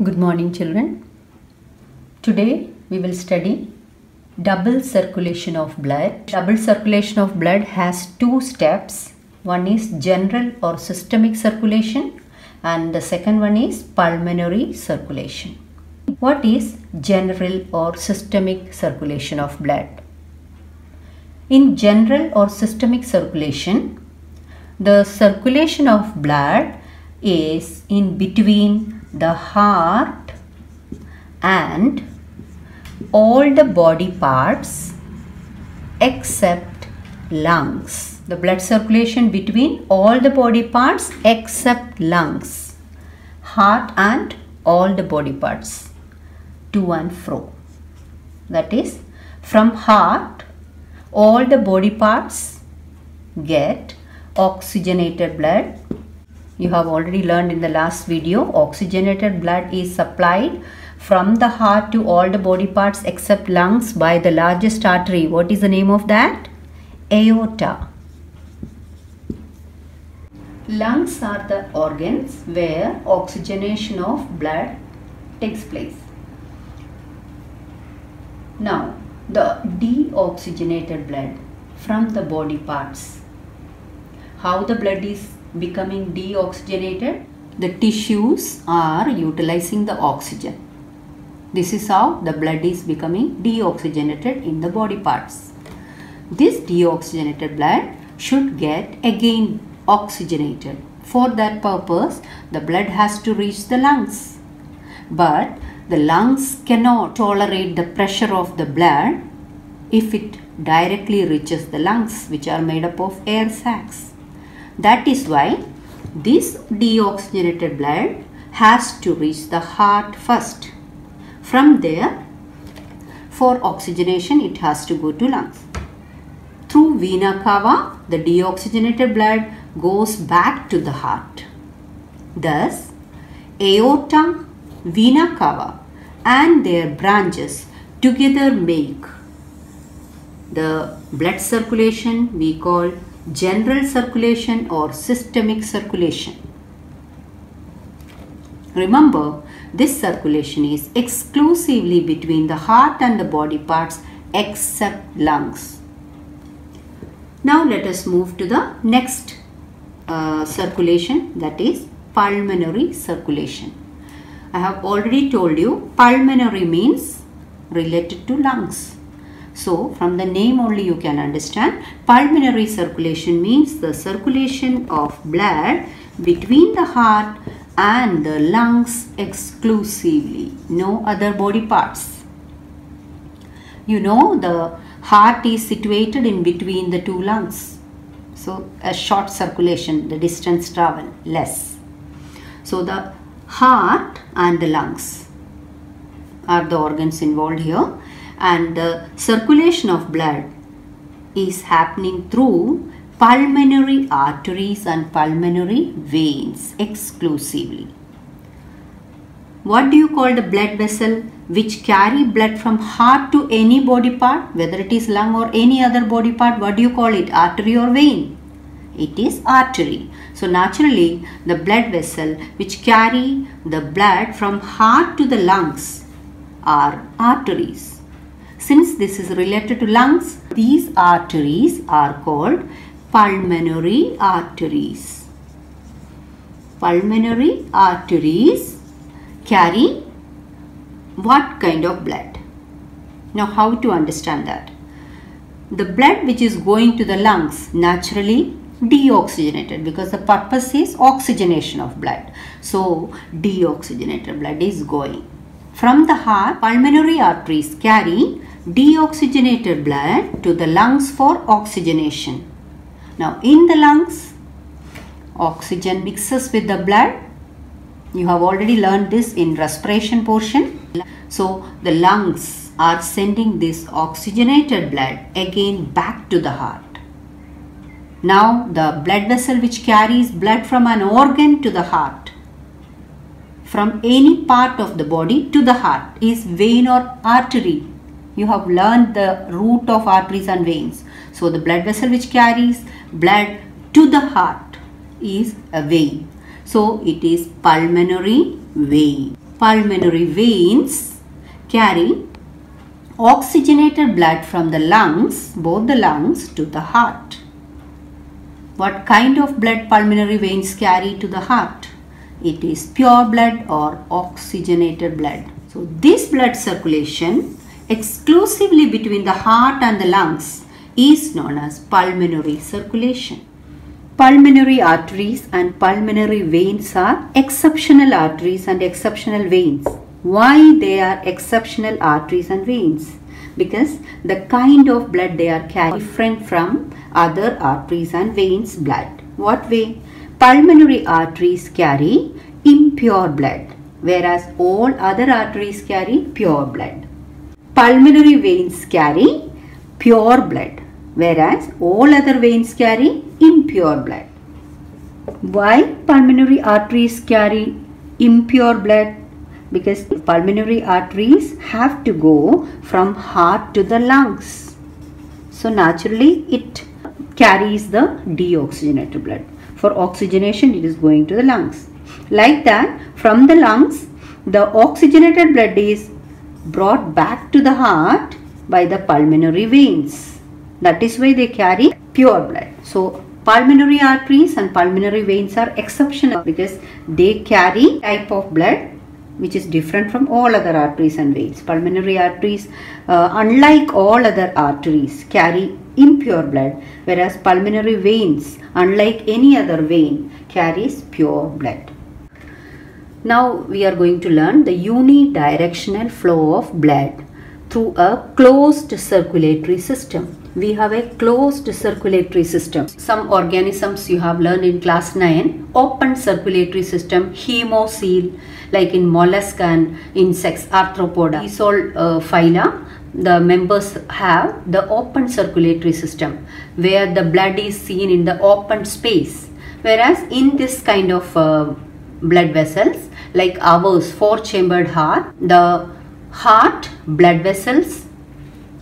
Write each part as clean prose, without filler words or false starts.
Good morning, children. Today we will study double circulation of blood. Double circulation of blood has two steps. One is general or systemic circulation and the second one is pulmonary circulation. What is general or systemic circulation of blood? In general or systemic circulation, the circulation of blood is in between the heart and all the body parts except lungs. The blood circulation between all the body parts except lungs, heart and all the body parts, to and fro. That is, from heart all the body parts get oxygenated blood. You have already learned in the last video, oxygenated blood is supplied from the heart to all the body parts except lungs by the largest artery. What is the name of that? Aorta. Lungs are the organs where oxygenation of blood takes place. Now, the deoxygenated blood from the body parts. How the blood is becoming deoxygenated? The tissues are utilizing the oxygen. This is how the blood is becoming deoxygenated in the body parts. This deoxygenated blood should get again oxygenated. For that purpose, the blood has to reach the lungs. But the lungs cannot tolerate the pressure of the blood if it directly reaches the lungs, which are made up of air sacs. That is why this deoxygenated blood has to reach the heart first. From there, for oxygenation, it has to go to lungs. Through vena cava, the deoxygenated blood goes back to the heart. Thus, aorta, vena cava and their branches together make the blood circulation we call general circulation or systemic circulation. Remember, this circulation is exclusively between the heart and the body parts except lungs. Now let us move to the next circulation, that is pulmonary circulation. I have already told you pulmonary means related to lungs. So, from the name only you can understand, pulmonary circulation means the circulation of blood between the heart and the lungs exclusively, no other body parts. You know, the heart is situated in between the two lungs. So, a short circulation, the distance travel less. So, the heart and the lungs are the organs involved here. And the circulation of blood is happening through pulmonary arteries and pulmonary veins exclusively. What do you call the blood vessel which carry blood from heart to any body part, whether it is lung or any other body part? What do you call it, artery or vein? It is artery. So naturally, the blood vessel which carry the blood from heart to the lungs are arteries. Since this is related to lungs, these arteries are called pulmonary arteries. Pulmonary arteries carry what kind of blood? Now, how to understand that? The blood which is going to the lungs naturally deoxygenated because the purpose is oxygenation of blood. So, deoxygenated blood is going. From the heart, pulmonary arteries carry deoxygenated blood to the lungs for oxygenation. Now, in the lungs, oxygen mixes with the blood. You have already learned this in respiration portion. So, the lungs are sending this oxygenated blood again back to the heart. Now, the blood vessel which carries blood from an organ to the heart, from any part of the body to the heart, is vein or artery. You have learned the root of arteries and veins. So, the blood vessel which carries blood to the heart is a vein. So, it is pulmonary vein. pulmonary veins carry oxygenated blood from the lungs, both the lungs, to the heart. What kind of blood pulmonary veins carry to the heart? It is pure blood or oxygenated blood. So this blood circulation exclusively between the heart and the lungs is known as pulmonary circulation. Pulmonary arteries and pulmonary veins are exceptional arteries and exceptional veins. Why they are exceptional arteries and veins? Because the kind of blood they are carrying is different from other arteries and veins blood. What way? Pulmonary arteries carry impure blood, whereas all other arteries carry pure blood. Pulmonary veins carry pure blood, whereas all other veins carry impure blood. Why pulmonary arteries carry impure blood? Because pulmonary arteries have to go from heart to the lungs. So naturally it carries the deoxygenated blood. For oxygenation it is going to the lungs. Like that, from the lungs the oxygenated blood is brought back to the heart by the pulmonary veins. That is why they carry pure blood. So pulmonary arteries and pulmonary veins are exceptional because they carry type of blood which is different from all other arteries and veins. Pulmonary arteries, unlike all other arteries, carry impure blood, whereas pulmonary veins, unlike any other vein, carries pure blood. Now we are going to learn the unidirectional flow of blood through a closed circulatory system. We have a closed circulatory system. Some organisms you have learned in class 9, open circulatory system, hemocoel, like in mollusk and insects, arthropoda. These all phyla, the members have the open circulatory system where the blood is seen in the open space. Whereas in this kind of blood vessels, like ours, 4-chambered heart, the heart blood vessels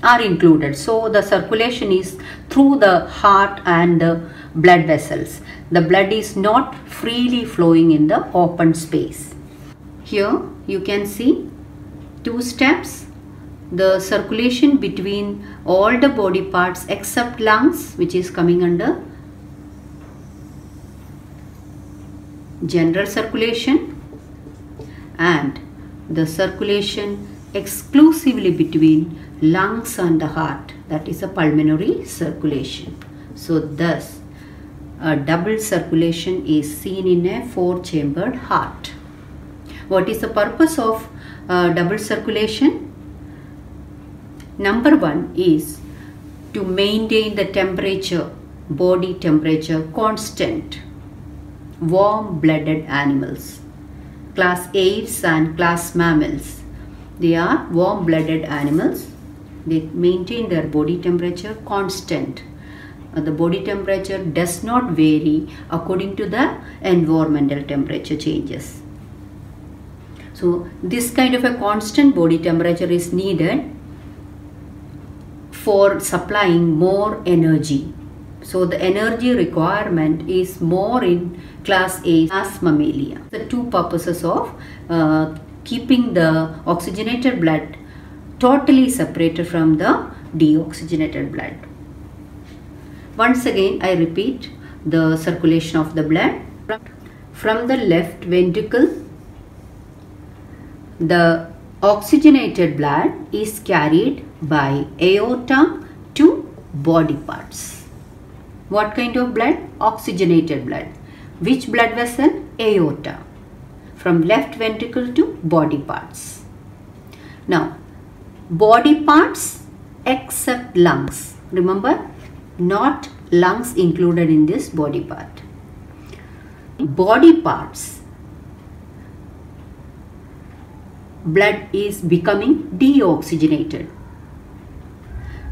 are included. So the circulation is through the heart and the blood vessels. The blood is not freely flowing in the open space. Here you can see 2 steps. The circulation between all the body parts except lungs, which is coming under general circulation, and the circulation exclusively between lungs and the heart, that is a pulmonary circulation. So thus a double circulation is seen in a 4-chambered heart. What is the purpose of double circulation? Number 1 is to maintain the temperature, body temperature constant. Warm-blooded animals, class apes and class mammals, they are warm-blooded animals. They maintain their body temperature constant. The body temperature does not vary according to the environmental temperature changes. So this kind of a constant body temperature is needed for supplying more energy. So the energy requirement is more in class A, class Mammalia. The 2 purposes of keeping the oxygenated blood totally separated from the deoxygenated blood. Once again I repeat the circulation of the blood. From the left ventricle, the oxygenated blood is carried by aorta to body parts. What kind of blood? Oxygenated blood. Which blood vessel? Aorta. From left ventricle to body parts. Now, body parts except lungs. Remember, not lungs included in this body part. Body parts, blood is becoming deoxygenated.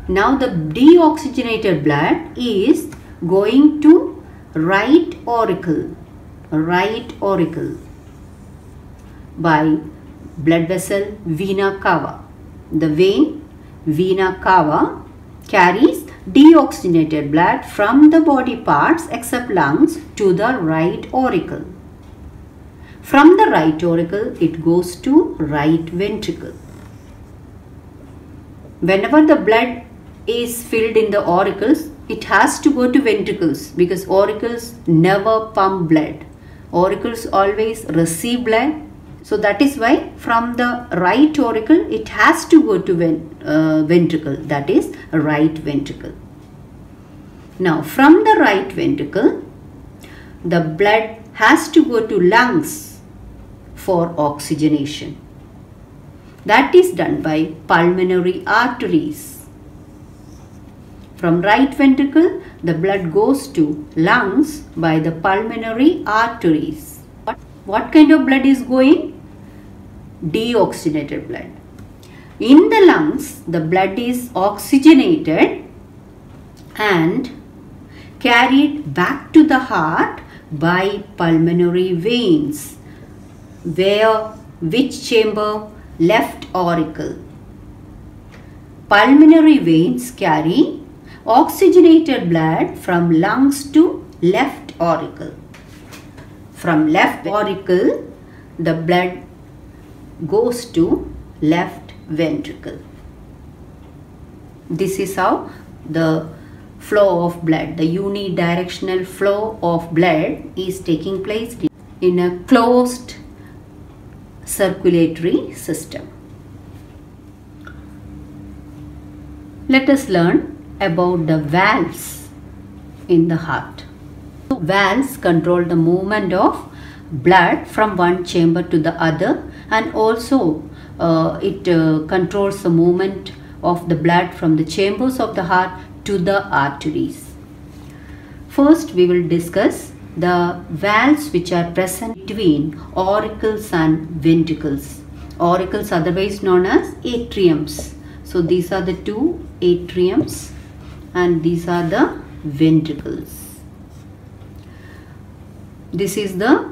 Now the deoxygenated blood is going to right auricle by blood vessel vena cava. The vein vena cava carries deoxygenated blood from the body parts except lungs to the right auricle. From the right auricle, it goes to right ventricle. Whenever the blood is filled in the auricles, it has to go to ventricles because auricles never pump blood. Auricles always receive blood. So that is why from the right auricle, it has to go to ventricle, that is right ventricle. Now from the right ventricle, the blood has to go to lungs for oxygenation. That is done by pulmonary arteries. From right ventricle, the blood goes to lungs by the pulmonary arteries. What kind of blood is going? Deoxygenated blood. In the lungs, the blood is oxygenated and carried back to the heart by pulmonary veins. Which chamber? Left auricle. Pulmonary veins carry oxygenated blood from lungs to left auricle. From left auricle, the blood goes to left ventricle. This is how the flow of blood, the unidirectional flow of blood is taking place in a closed circulatory system. Let us learn about the valves in the heart. Valves control the movement of blood from one chamber to the other, and also it controls the movement of the blood from the chambers of the heart to the arteries. First, we will discuss the valves which are present between auricles and ventricles. Auricles, otherwise known as atriums. So these are the two atriums and these are the ventricles. This is the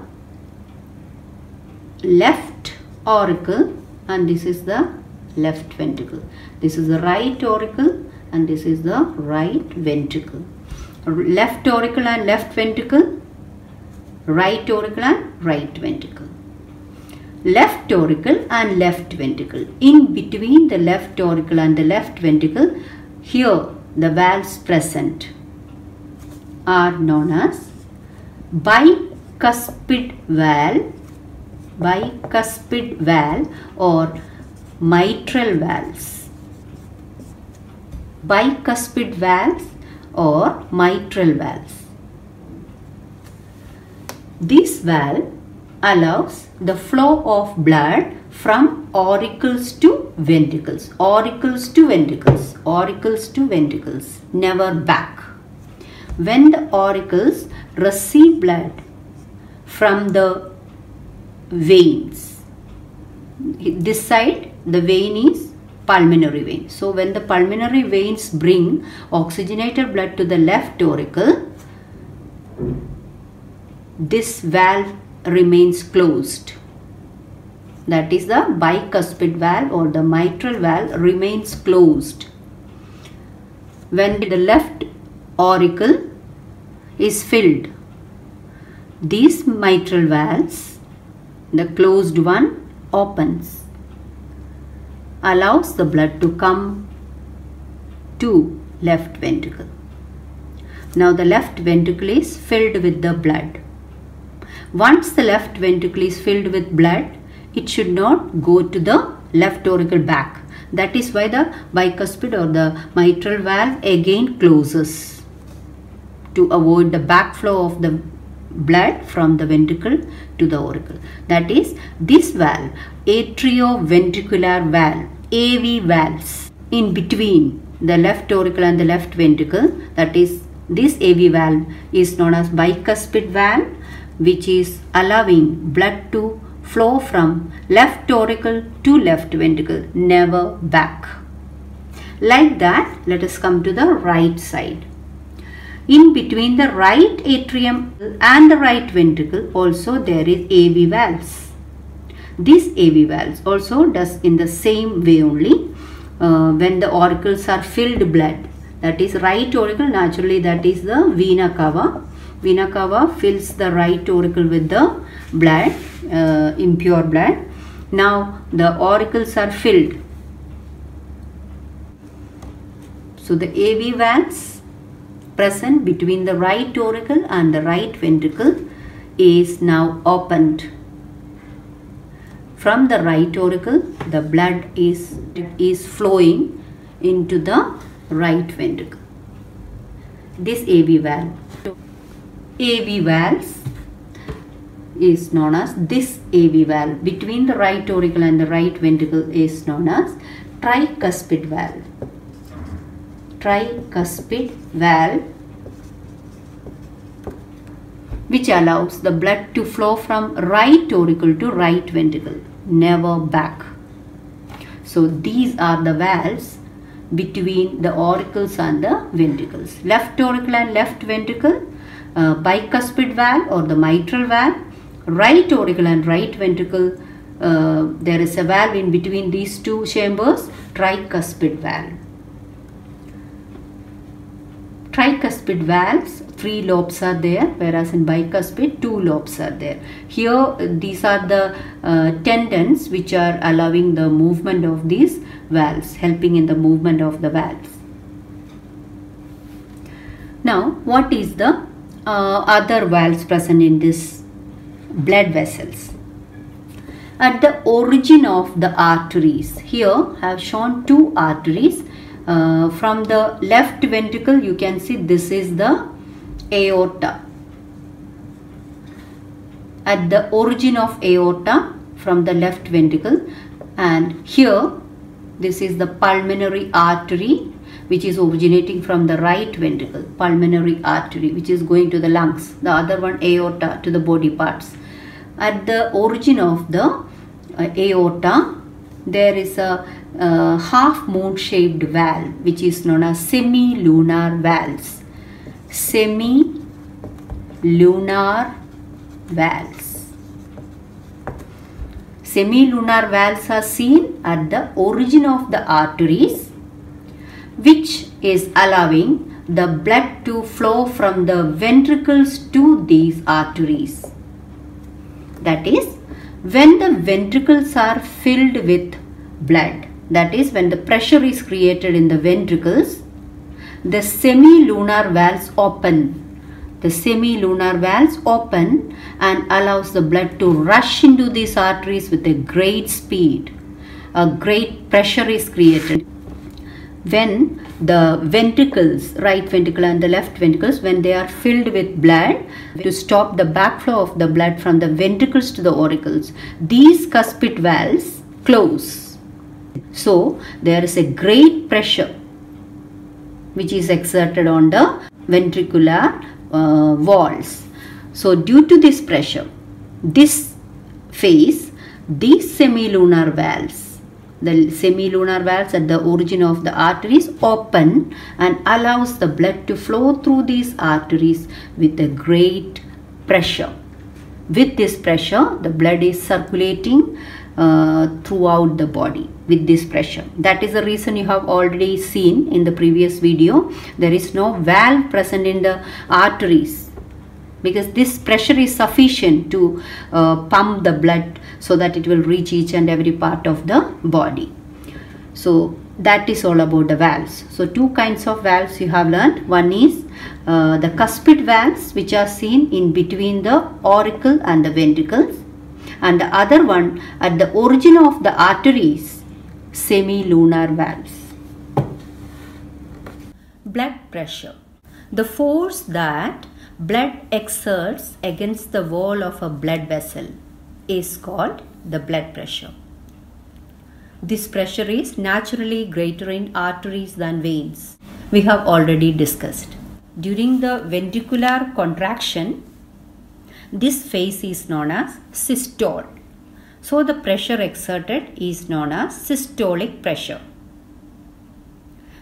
left auricle and this is the left ventricle. This is the right auricle and this is the right ventricle. Left auricle and left ventricle, right auricle and right ventricle. Left auricle and left ventricle. In between the left auricle and the left ventricle, here the valves present are known as bicuspid valve or mitral valves. Bicuspid valves or mitral valves. This valve allows the flow of blood from auricles to ventricles. Auricles to ventricles. Auricles to ventricles. Never back. When the auricles receive blood from the veins, this side the vein is pulmonary vein. So when the pulmonary veins bring oxygenated blood to the left auricle, this valve remains closed. That is the bicuspid valve or the mitral valve remains closed. When the left auricle is filled, these mitral valves, the closed one opens, allows the blood to come to left ventricle. Now the left ventricle is filled with the blood. Once the left ventricle is filled with blood, it should not go to the left auricle back. That is why the bicuspid or the mitral valve again closes to avoid the backflow of the blood from the ventricle to the auricle. That is, this valve, atrioventricular valve, AV valves, in between the left auricle and the left ventricle, that is, this AV valve is known as bicuspid valve, which is allowing blood to flow from left auricle to left ventricle, never back. Like that, let us come to the right side. In between the right atrium and the right ventricle also there is AV valves. These AV valves also does in the same way only. When the auricles are filled blood, that is right auricle, naturally that is the vena cava. Vena cava fills the right auricle with the blood impure blood. Now the auricles are filled. So the AV valves present between the right auricle and the right ventricle is now opened. From the right auricle, the blood is flowing into the right ventricle. This AV valves is known as this AV valve between the right auricle and the right ventricle is known as tricuspid valve. Tricuspid valve, which allows the blood to flow from right auricle to right ventricle, never back. So these are the valves between the auricles and the ventricles. Left auricle and left ventricle, bicuspid valve or the mitral valve. Right auricle and right ventricle, there is a valve in between these two chambers, tricuspid valve. Tricuspid valves, 3 lobes are there, whereas in bicuspid 2 lobes are there. Here these are the tendons which are allowing the movement of these valves, helping in the movement of the valves. Now what is the other valves present in this blood vessels? At the origin of the arteries, here I have shown 2 arteries. From the left ventricle you can see this is the aorta. At the origin of aorta from the left ventricle, and here this is the pulmonary artery which is originating from the right ventricle, pulmonary artery which is going to the lungs, the other one aorta to the body parts. At the origin of the aorta there is a half moon shaped valve which is known as semilunar valves. Semilunar valves. Semilunar valves are seen at the origin of the arteries, which is allowing the blood to flow from the ventricles to these arteries. That is, when the ventricles are filled with blood, that is when the pressure is created in the ventricles, the semilunar valves open. The semilunar valves open and allows the blood to rush into these arteries with a great speed. A great pressure is created. When the ventricles, right ventricle and the left ventricles, when they are filled with blood, to stop the backflow of the blood from the ventricles to the auricles, these cuspid valves close. So there is a great pressure which is exerted on the ventricular walls. So due to this pressure, this phase, these semilunar valves, the semilunar valves at the origin of the arteries open and allows the blood to flow through these arteries with a great pressure. With this pressure, the blood is circulating throughout the body with this pressure. That is the reason you have already seen in the previous video. There is no valve present in the arteries because this pressure is sufficient to pump the blood so that it will reach each and every part of the body. So that is all about the valves. So 2 kinds of valves you have learned. One is the cuspid valves, which are seen in between the auricle and the ventricles, and the other one at the origin of the arteries, semilunar valves. Blood pressure. The force that blood exerts against the wall of a blood vessel is called the blood pressure. This pressure is naturally greater in arteries than veins. We have already discussed. During the ventricular contraction, this phase is known as systole. So the pressure exerted is known as systolic pressure.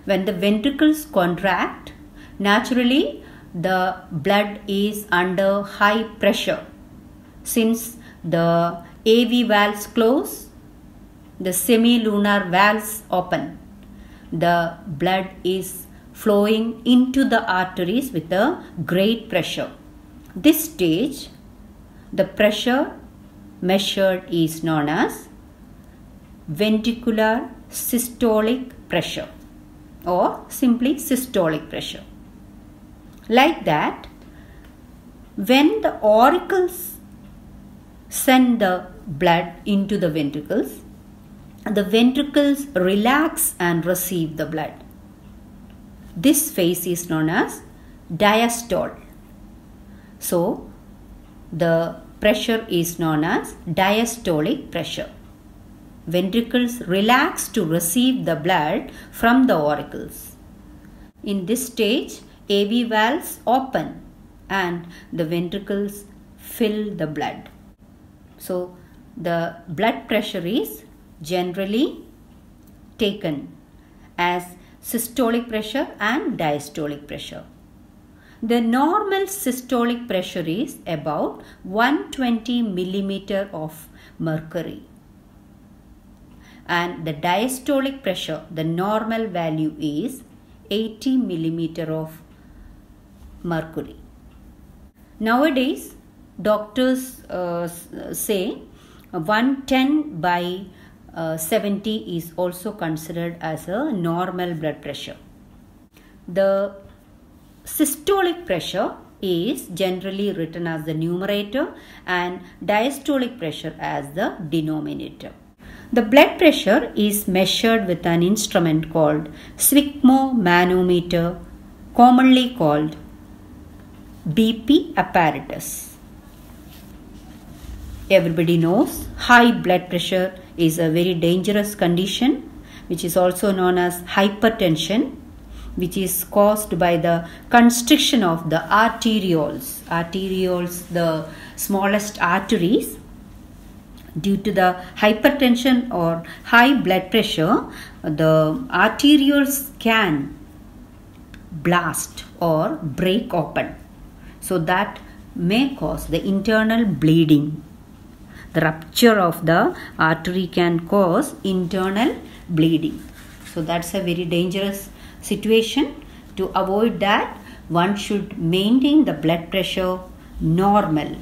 When the ventricles contract, naturally the blood is under high pressure. Since the AV valves close, the semilunar valves open. The blood is flowing into the arteries with a great pressure. This stage, the pressure measured is known as ventricular systolic pressure or simply systolic pressure. Like that, when the auricles send the blood into the ventricles relax and receive the blood. This phase is known as diastole. So, the pressure is known as diastolic pressure. Ventricles relax to receive the blood from the auricles. In this stage, AV valves open and the ventricles fill the blood. So, the blood pressure is generally taken as systolic pressure and diastolic pressure. The normal systolic pressure is about 120 millimeter of mercury, and the diastolic pressure, the normal value is 80 millimeter of mercury. Nowadays, doctors say 110 by 70 is also considered as a normal blood pressure. The systolic pressure is generally written as the numerator and diastolic pressure as the denominator. The blood pressure is measured with an instrument called sphygmomanometer, commonly called BP apparatus. Everybody knows high blood pressure is a very dangerous condition, which is also known as hypertension, which is caused by the constriction of the arterioles. Arterioles, the smallest arteries. Due to the hypertension or high blood pressure, the arterioles can blast or break open. So that may cause the internal bleeding. The rupture of the artery can cause internal bleeding. So that's a very dangerous situation. To avoid that, one should maintain the blood pressure normal.